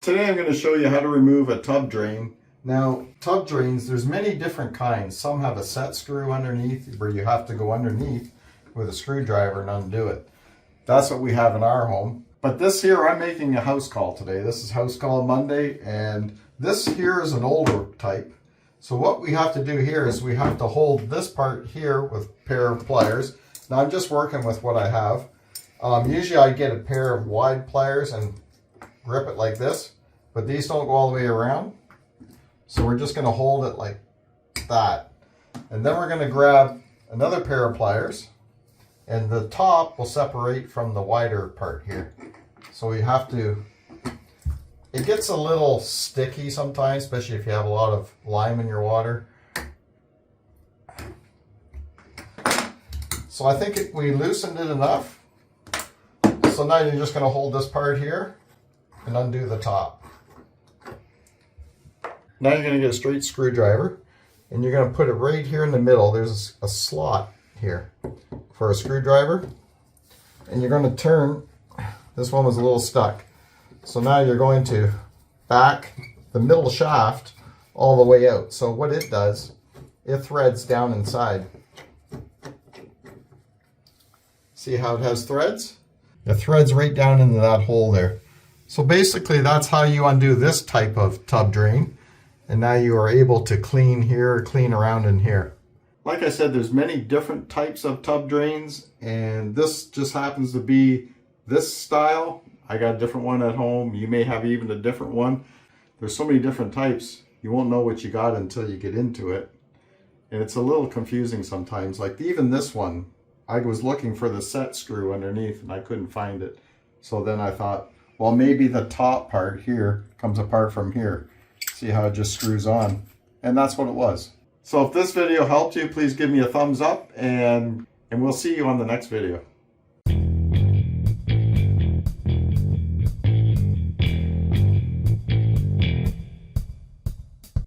Today I'm going to show you how to remove a tub drain. Now, tub drains, there's many different kinds. Some have a set screw underneath where you have to go underneath with a screwdriver and undo it. That's what we have in our home. But this here, I'm making a house call today. This is house call Monday, and this here is an older type. So what we have to do here is we have to hold this part here with a pair of pliers. Now I'm just working with what I have. Usually I get a pair of wide pliers and grip it like this, but these don't go all the way around. So we're just going to hold it like that. And then we're going to grab another pair of pliers, and the top will separate from the wider part here. So we have to, it gets a little sticky sometimes, especially if you have a lot of lime in your water. So I think we loosened it enough. So now you're just going to hold this part here and undo the top. Now you're going to get a straight screwdriver and you're going to put it right here in the middle. There's a slot here for a screwdriver, and you're going to turn. This one was a little stuck. So now you're going to back the middle shaft all the way out. So what it does, it threads down inside. See how it has threads? It threads right down into that hole there. So basically that's how you undo this type of tub drain. And now you are able to clean here, clean around in here. Like I said, there's many different types of tub drains, and this just happens to be this style. I got a different one at home. You may have even a different one. There's so many different types. You won't know what you got until you get into it. And it's a little confusing sometimes. Like even this one, I was looking for the set screw underneath and I couldn't find it. So then I thought, well, maybe the top part here comes apart from here. See how it just screws on? And that's what it was. So if this video helped you, please give me a thumbs up, and we'll see you on the next video.